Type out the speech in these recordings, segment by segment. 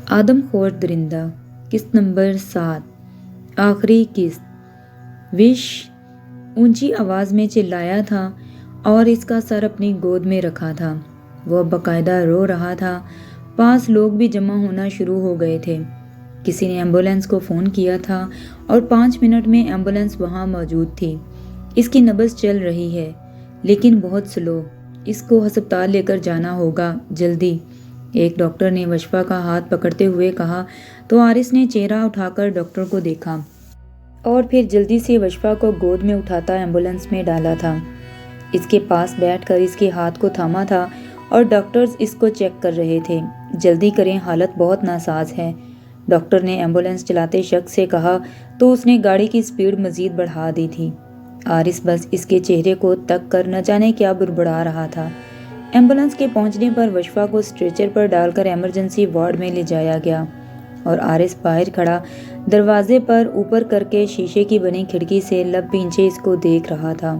آدم خور درندہ قسط نمبر 7 آخری قسط۔ وش اونچی آواز میں چلایا تھا اور اس کا سر اپنی گود میں رکھا تھا۔ وہ باقاعدہ رو رہا تھا۔ پاس لوگ بھی جمع ہونا شروع ہو گئے تھے۔ کسی نے ایمبولینس کو فون کیا تھا اور 5 منٹ میں ایمبولینس وہاں موجود تھی۔ اس کی نبض چل رہی ہے لیکن بہت سلو۔ اس کو ہسپتال لے کر جانا ہوگا، جلدی۔ ایک ڈاکٹر نے وشفا کا ہاتھ پکڑتے ہوئے کہا تو عارض نے چہرہ اٹھا کر ڈاکٹر کو دیکھا اور پھر جلدی سے وشفا کو گود میں اٹھاتا ایمبولینس میں ڈالا تھا۔ اس کے پاس بیٹھ کر اس کے ہاتھ کو تھاما تھا اور ڈاکٹرز اس کو چیک کر رہے تھے۔ جلدی کریں، حالت بہت ناساز ہے، ڈاکٹر نے ایمبولینس چلاتے شخص سے کہا تو اس نے گاڑی کی سپیڈ مزید بڑھا دی تھی۔ عارض بس اس کے چہرے کو تک کر نہ جانے کیا بڑبڑا رہا تھا۔ ایمبولینس کے پہنچنے پر وشفا کو اسٹریچر پر ڈال کر ایمرجنسی وارڈ میں لے جایا گیا اور عارض باہر کھڑا دروازے پر اوپر کر کے شیشے کی بنی کھڑکی سے لب بھینچے اس کو دیکھ رہا تھا۔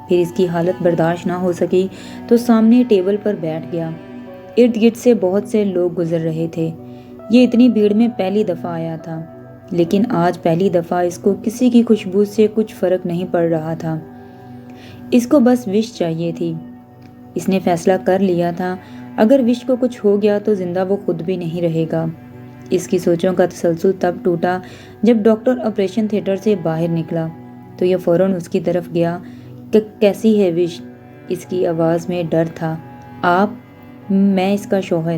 پھر اس کی حالت برداشت نہ ہو سکی تو سامنے ٹیبل پر بیٹھ گیا۔ ارد گرد سے بہت سے لوگ گزر رہے تھے۔ یہ اتنی بھیڑ میں پہلی دفعہ آیا تھا، لیکن آج پہلی دفعہ اس کو کسی کی خوشبو سے کچھ فرق نہیں پڑ رہا تھا۔ اس کو بس وش چاہیے تھی۔ اس نے فیصلہ کر لیا تھا اگر وش کو کچھ ہو گیا تو زندہ وہ خود بھی نہیں رہے گا۔ اس کی سوچوں کا تسلسل تب ٹوٹا جب ڈاکٹر آپریشن تھیٹر سے باہر نکلا تو یہ فوراً اس کی طرف گیا کہ کیسی ہے وش؟ اس کی آواز میں ڈر تھا۔ آپ؟ میں اس کا شوہر۔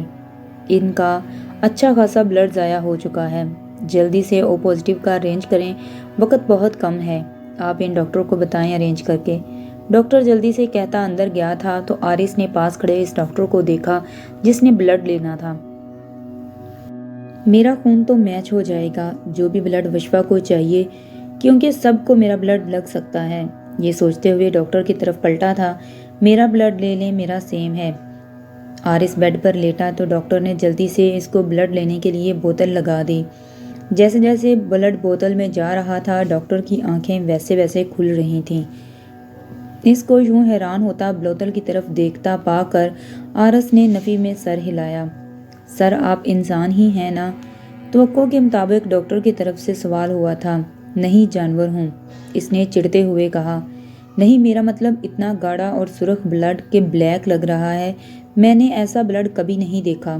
ان کا اچھا خاصا بلڈ ضائع ہو چکا ہے، جلدی سے او پازیٹیو کا ارینج کریں، وقت بہت کم ہے۔ آپ ان ڈاکٹر کو بتائیں ارینج کر کے۔ ڈاکٹر جلدی سے کہتا اندر گیا تھا تو عارض نے پاس کھڑے اس ڈاکٹر کو دیکھا جس نے بلڈ لینا تھا۔ میرا خون تو میچ ہو جائے گا، جو بھی بلڈ وشفا کو چاہیے، کیونکہ سب کو میرا بلڈ لگ سکتا ہے۔ یہ سوچتے ہوئے ڈاکٹر کی طرف پلٹا تھا۔ میرا بلڈ لے لیں، میرا سیم ہے۔ عارض بیڈ پر لیٹا تو ڈاکٹر نے جلدی سے اس کو بلڈ لینے کے لیے بوتل لگا دی۔ جیسے جیسے بلڈ بوتل میں جا رہا تھا ڈاکٹر کی آنکھیں ویسے ویسے کھل رہی تھیں۔ اس کو یوں حیران ہوتا بوتل کی طرف دیکھتا پا کر عارض نے نفی میں سر ہلایا۔ سر، آپ انسان ہی ہیں نا؟ توقع کے مطابق ڈاکٹر کی طرف سے سوال ہوا تھا۔ نہیں، جانور ہوں، اس نے چڑھتے ہوئے کہا۔ نہیں، میرا مطلب اتنا گاڑھا اور سرخ بلڈ کہ بلیک لگ رہا ہے، میں نے ایسا بلڈ کبھی نہیں دیکھا،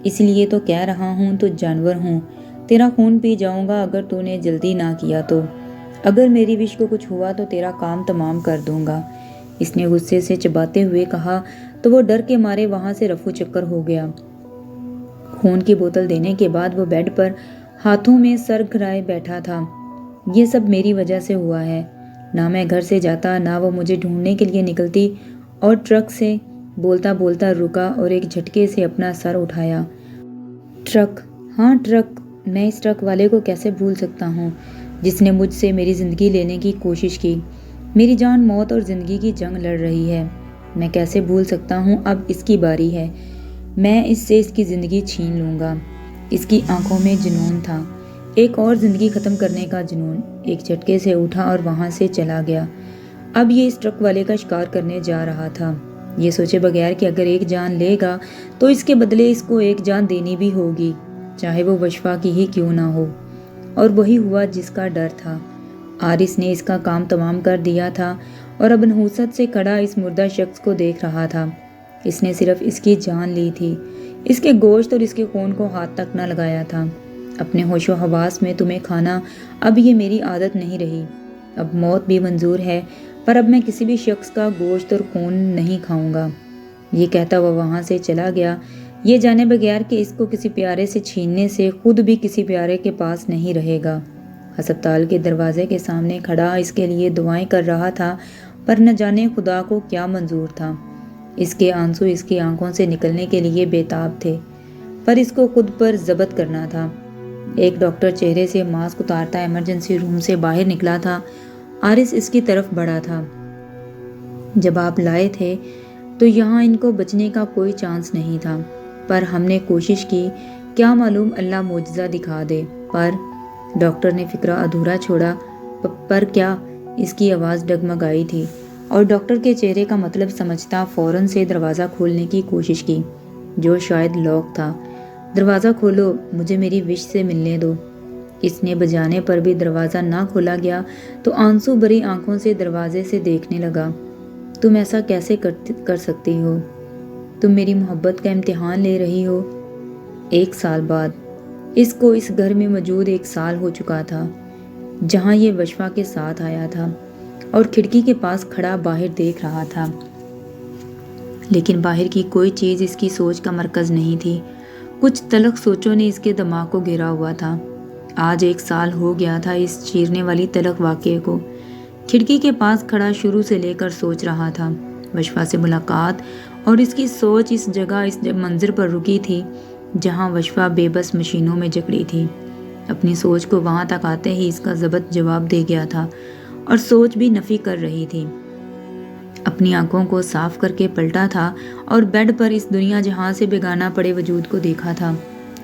اس لیے تو کہہ رہا ہوں تو جانور ہوں۔ تیرا خون پی جاؤں گا اگر تو نے جلدی نہ کیا تو۔ اگر میری وش کو کچھ ہوا تو تیرا کام تمام کر دوں گا، اس نے غصے سے چباتے ہوئے کہا تو وہ ڈر کے مارے وہاں سے رفو چکر ہو گیا۔ خون کی بوتل دینے کے بعد وہ بیڈ پر ہاتھوں میں سر گھرائے بیٹھا تھا۔ یہ سب میری وجہ سے ہوا ہے، نہ میں گھر سے جاتا نہ وہ مجھے ڈھونڈنے کے لیے نکلتی، اور ٹرک سے بولتا بولتا رکا اور ایک جھٹکے سے اپنا سر اٹھایا۔ ٹرک؟ ہاں ٹرک، میں اس ٹرک والے کو کیسے بھول سکتا ہوں جس نے مجھ سے میری زندگی لینے کی کوشش کی۔ میری جان موت اور زندگی کی جنگ لڑ رہی ہے، میں کیسے بھول سکتا ہوں؟ اب اس کی باری ہے، میں اس سے اس کی زندگی چھین لوں گا۔ اس کی آنکھوں میں جنون تھا، ایک اور زندگی ختم کرنے کا جنون۔ ایک جھٹکے سے اٹھا اور وہاں سے چلا گیا۔ اب یہ اس ٹرک والے کا شکار کرنے جا رہا تھا، یہ سوچے بغیر کہ اگر ایک جان لے گا تو اس کے بدلے اس کو ایک جان دینی بھی ہوگی، چاہے وہ وشفا کی ہی کیوں نہ ہو۔ اور وہی ہوا جس کا ڈر تھا۔ عارض نے اس کا کام تمام کر دیا تھا اور اب نحوست سے کھڑا اس مردہ شخص کو دیکھ رہا تھا۔ اس نے صرف اس کی جان لی تھی، اس کے گوشت اور اس کے خون کو ہاتھ تک نہ لگایا تھا۔ اپنے ہوش و حواس میں تمہیں کھانا اب یہ میری عادت نہیں رہی۔ اب موت بھی منظور ہے، پر اب میں کسی بھی شخص کا گوشت اور خون نہیں کھاؤں گا۔ یہ کہتا وہ وہاں سے چلا گیا، یہ جانے بغیر کہ اس کو کسی پیارے سے چھیننے سے خود بھی کسی پیارے کے پاس نہیں رہے گا۔ ہسپتال کے دروازے کے سامنے کھڑا اس کے لیے دعائیں کر رہا تھا، پر نہ جانے خدا کو کیا منظور تھا۔ اس کے آنسو اس کی آنکھوں سے نکلنے کے لیے بےتاب تھے، پر اس کو خود پر ضبط کرنا تھا۔ ایک ڈاکٹر چہرے سے ماسک اتارتا ایمرجنسی روم سے باہر نکلا تھا۔ عارض اس کی طرف بڑھا تھا۔ جب آپ لائے تھے تو یہاں ان کو بچنے کا کوئی چانس نہیں تھا، پر ہم نے کوشش کی، کیا معلوم اللہ معجزہ دکھا دے۔ پر ڈاکٹر نے فکرہ ادھورا چھوڑا۔ پر کیا؟ اس کی آواز ڈگمگائی تھی اور ڈاکٹر کے چہرے کا مطلب سمجھتا فوراً سے دروازہ کھولنے کی کوشش کی، جو شاید لاک تھا۔ دروازہ کھولو، مجھے میری وش سے ملنے دو۔ اس نے بجانے پر بھی دروازہ نہ کھولا گیا تو آنسو بھری آنکھوں سے دروازے سے دیکھنے لگا۔ تم ایسا کیسے کر سکتی ہو؟ تم میری محبت کا امتحان لے رہی ہو۔ 1 سال بعد اس کو اس گھر میں موجود 1 سال ہو چکا تھا جہاں یہ وشوا کے ساتھ آیا تھا اور کھڑکی کے پاس کھڑا باہر دیکھ رہا تھا، لیکن باہر کی کوئی چیز اس کی سوچ کا مرکز نہیں تھی۔ کچھ تلخ سوچوں نے اس کے دماغ کو گھیرا ہوا تھا۔ آج 1 سال ہو گیا تھا اس چیرنے والی تلخ واقعے کو۔ کھڑکی کے پاس کھڑا شروع سے لے کر سوچ رہا تھا۔ وشوا سے ملاقات اور اس کی سوچ اس جگہ اس منظر پر رکی تھی جہاں وشوا بے بس مشینوں میں جکڑی تھی۔ اپنی سوچ کو وہاں تک آتے ہی اس کا ضبط جواب دے گیا تھا اور سوچ بھی نفی کر رہی تھی۔ اپنی آنکھوں کو صاف کر کے پلٹا تھا اور بیڈ پر اس دنیا جہاں سے بیگانہ پڑے وجود کو دیکھا تھا۔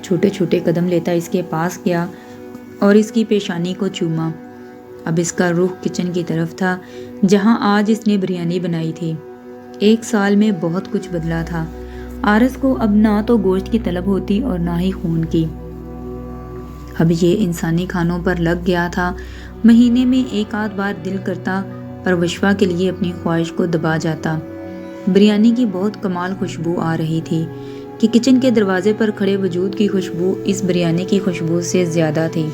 چھوٹے چھوٹے قدم لیتا اس کے پاس گیا اور اس کی پیشانی کو چوما۔ اب اس کا رخ کچن کی طرف تھا جہاں آج اس نے بریانی بنائی تھی۔ 1 سال میں بہت کچھ بدلا تھا۔ آرس کو اب نہ تو گوشت کی طلب ہوتی اور نہ ہی خون کی۔ اب یہ انسانی کھانوں پر لگ گیا تھا۔ مہینے میں 1 آدھ بار دل کرتا پر وشوا کے لیے اپنی خواہش کو دبا جاتا۔ بریانی کی بہت کمال خوشبو آ رہی تھی کہ کچن کے دروازے پر کھڑے وجود کی خوشبو اس بریانی کی خوشبو سے زیادہ تھی۔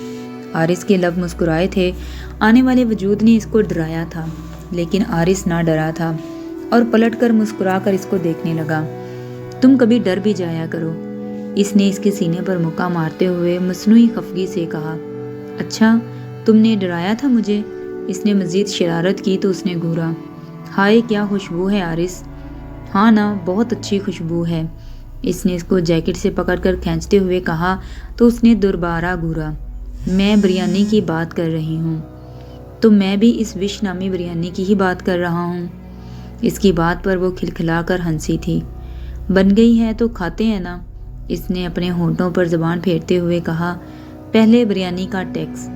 آرس کے لب مسکرائے تھے۔ آنے والے وجود نے اس کو ڈرایا تھا، لیکن آرس نہ ڈرا تھا اور پلٹ کر مسکرا کر اس کو دیکھنے لگا۔ تم کبھی ڈر بھی جایا کرو، اس نے اس کے سینے پر مکہ مارتے ہوئے مصنوعی خفگی سے کہا۔ اچھا، تم نے ڈرایا تھا مجھے؟ اس نے مزید شرارت کی تو اس نے گھورا۔ ہائے کیا خوشبو ہے آرس! ہاں نا، بہت اچھی خوشبو ہے، اس نے اس کو جیکٹ سے پکڑ کر کھینچتے ہوئے کہا تو اس نے دوبارہ گھورا۔ میں بریانی کی بات کر رہی ہوں۔ تو میں بھی اس وش نامی بریانی کی ہی بات کر رہا ہوں۔ اس کی بات پر وہ کھلکھلا کر ہنسی تھی۔ بن گئی ہے تو کھاتے ہیں نا، اس نے اپنے ہونٹوں پر زبان پھیرتے ہوئے کہا۔ پہلے بریانی کا ٹیکس،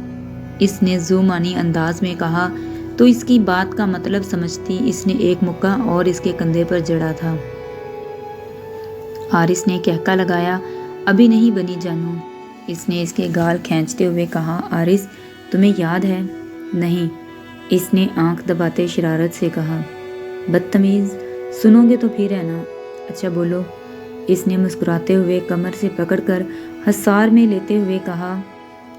اس نے ذومانی انداز میں کہا تو اس کی بات کا مطلب سمجھتی اس نے ایک مکہ اور اس کے کندھے پر جڑا تھا۔ آرس نے کہکا لگایا۔ ابھی نہیں بنی جانو، اس نے اس کے گال کھینچتے ہوئے کہا۔ آرس، تمہیں یاد ہے؟ نہیں، اس نے آنکھ دباتے شرارت سے کہا۔ بدتمیز، سنو گے تو پھر ہے نا؟ اچھا بولو، اس نے مسکراتے ہوئے کمر سے پکڑ کر حصار میں لیتے ہوئے کہا۔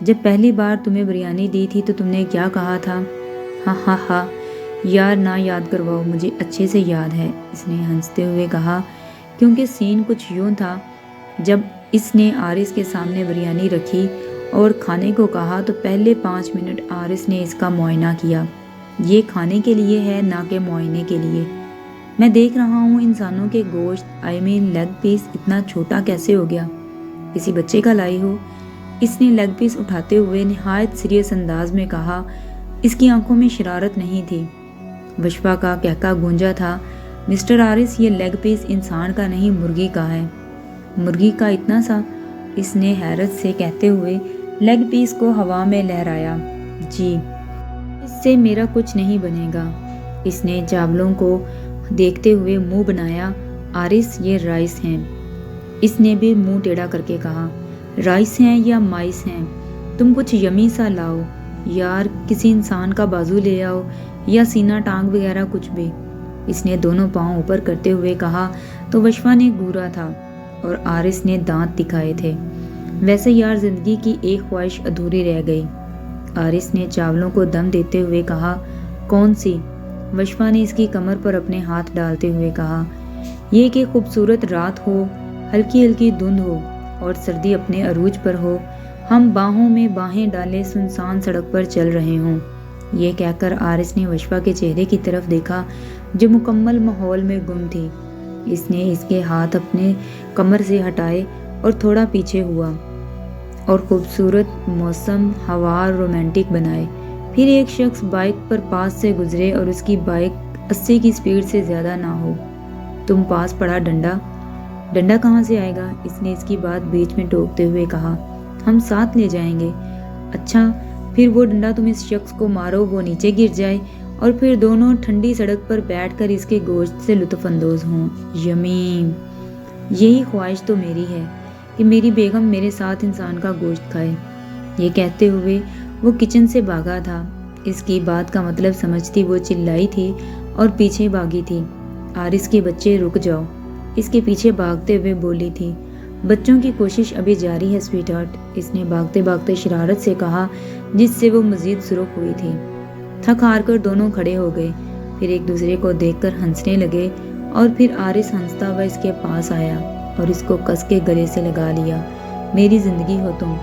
جب پہلی بار تمہیں بریانی دی تھی تو تم نے کیا کہا تھا؟ ہاں ہاں ہاں، یار نہ یاد کرواؤ، مجھے اچھے سے یاد ہے، اس نے ہنستے ہوئے کہا، کیونکہ سین کچھ یوں تھا۔ جب اس نے آرس کے سامنے بریانی رکھی اور کھانے کو کہا تو پہلے 5 منٹ آرس نے اس کا معائنہ کیا۔ یہ کھانے کے لیے ہے نہ کہ معائنے کے لیے۔ میں دیکھ رہا ہوں انسانوں کے گوشت لیگ پیس اتنا چھوٹا کیسے ہو گیا؟ کسی بچے کا لائی ہو؟ اس نے لیگ پیس اٹھاتے ہوئے نہایت سیریس انداز میں کہا۔ اس کی آنکھوں میں شرارت نہیں تھی۔ وشوا کا کہکا گونجا تھا۔ مسٹر آرس، یہ لیگ پیس انسان کا نہیں مرغی کا ہے۔ مرغی کا اتنا سا؟ اس نے حیرت سے کہتے ہوئے لیگ پیس کو ہوا میں لہرایا۔ جی، اس سے میرا کچھ نہیں بنے گا، اس نے چاولوں کو دیکھتے ہوئے منہ بنایا۔ آرس، یہ رائس ہیں، اس نے بھی منہ ٹیڑھا کر کے کہا۔ رائس ہیں یا مائس ہیں؟ تم کچھ یمی سا لاؤ یار، کسی انسان کا بازو لے آؤ یا سینہ ٹانگ وغیرہ کچھ بھی، اس نے دونوں پاؤں اوپر کرتے ہوئے کہا تو وشوا نے گھورا تھا اور آرس نے دانت دکھائے تھے۔ ویسے یار زندگی کی ایک خواہش ادھوری رہ گئی، آرس نے چاولوں کو دم دیتے ہوئے کہا۔ کون سی؟ وشوا نے اس کی کمر پر اپنے ہاتھ ڈالتے ہوئے کہا۔ یہ کہ خوبصورت رات ہو، ہلکی ہلکی دھند ہو اور سردی اپنے عروج پر ہو، ہم باہوں میں باہیں ڈالے سنسان سڑک پر چل رہے ہوں۔ یہ کہہ کر آرس نے وشوا کے چہرے کی طرف دیکھا جو مکمل ماحول میں گم تھی۔ اس نے اس کے ہاتھ اپنے کمر سے ہٹائے اور تھوڑا پیچھے ہوا اور خوبصورت موسم ہوا رومانٹک بنائے۔ پھر ایک شخص بائک پر پاس سے گزرے اور اس کی بائک 80 کی سپیڈ سے زیادہ نہ ہو۔ تم پاس پڑا ڈنڈا؟ ڈنڈا کہاں سے آئے گا؟ اس نے اس کی بات بیچ میں ٹوکتے ہوئے کہا۔ ہم ساتھ لے جائیں گے۔ اچھا، پھر وہ ڈنڈا تم اس شخص کو مارو، وہ نیچے گر جائے اور پھر دونوں ٹھنڈی سڑک پر بیٹھ کر اس کے گوشت سے لطف اندوز ہوں۔ یمین، یہی خواہش تو میری ہے، کہ میری بیگم میرے ساتھ انسان کا گوشت کھائے۔ یہ کہتے ہوئے وہ کچن سے بھاگا تھا۔ اس کی بات کا مطلب سمجھتی وہ چلائی تھی اور پیچھے بھاگی تھی۔ آرس کے بچے رک جاؤ، اس کے پیچھے بھاگتے ہوئے بولی تھی۔ بچوں کی کوشش ابھی جاری ہے سویٹ ہارٹ، اس نے بھاگتے بھاگتے شرارت سے کہا، جس سے وہ مزید سرخ ہوئی تھی۔ تھک ہار کر دونوں کھڑے ہو گئے، پھر ایک دوسرے کو دیکھ کر ہنسنے لگے اور پھر آرس ہنستا ہوا اس کے پاس آیا اور اس کو کس کے گلے سے لگا لیا۔ میری زندگی ہو تم،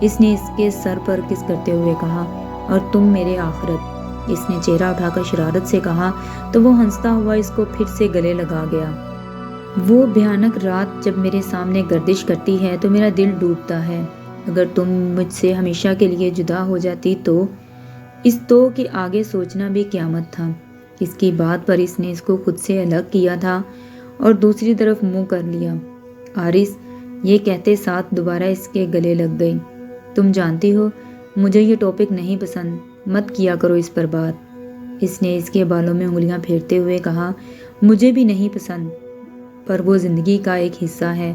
اس نے اس کے سر پر کس کرتے ہوئے کہا، اور تم میرے آخرت، اس نے چہرہ اٹھا کر شرارت سے کہا تو وہ ہنستا ہوا اس کو پھر سے گلے لگا گیا۔ وہ بھیانک رات جب میرے سامنے گردش کرتی ہے تو میرا دل ڈوبتا ہے۔ اگر تم مجھ سے ہمیشہ کے لیے جدا ہو جاتی تو، اس تو کے آگے سوچنا بھی قیامت تھا۔ اس کی بات پر اس نے اس کو خود سے الگ کیا تھا اور دوسری طرف منہ کر لیا۔ آرس یہ کہتے ساتھ دوبارہ اس کے گلے لگ گئی۔ تم جانتی ہو مجھے یہ ٹاپک نہیں پسند، مت کیا کرو اس پر بات، اس نے اس کے بالوں میں انگلیاں پھیرتے ہوئے کہا۔ مجھے بھی نہیں پسند، پر وہ زندگی کا ایک حصہ ہے۔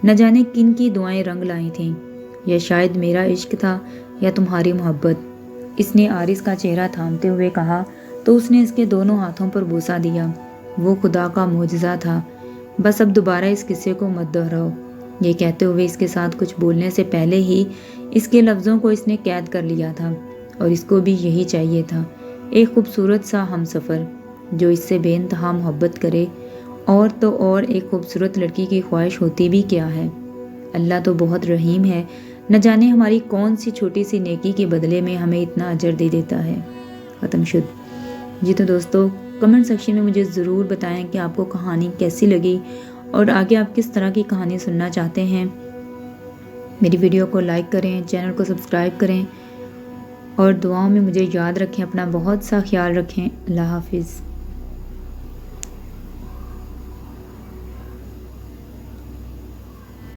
نہ جانے کن کی دعائیں رنگ لائی تھیں، یا شاید میرا عشق تھا یا تمہاری محبت، اس نے آرس کا چہرہ تھامتے ہوئے کہا تو اس نے اس کے دونوں ہاتھوں پر بوسہ دیا۔ وہ خدا کا معجزہ تھا۔ بس اب دوبارہ اس قصے کو مت دہراؤ، یہ کہتے ہوئے اس کے ساتھ کچھ بولنے سے پہلے ہی اس کے لفظوں کو اس نے قید کر لیا تھا، اور اس کو بھی یہی چاہیے تھا، ایک خوبصورت سا ہم سفر جو اس سے بے انتہا محبت کرے، اور تو اور ایک خوبصورت لڑکی کی خواہش ہوتی بھی کیا ہے۔ اللہ تو بہت رحیم ہے، نہ جانے ہماری کون سی چھوٹی سی نیکی کے بدلے میں ہمیں اتنا اجر دے دیتا ہے۔ ختم شد۔ جی تو دوستو، کمنٹ سیکشن میں مجھے ضرور بتائیں کہ آپ کو کہانی کیسی لگی اور آگے آپ کس طرح کی کہانی سننا چاہتے ہیں۔ میری ویڈیو کو لائک کریں، چینل کو سبسکرائب کریں اور دعاؤں میں مجھے یاد رکھیں، اپنا بہت سا خیال رکھیں۔ اللہ حافظ۔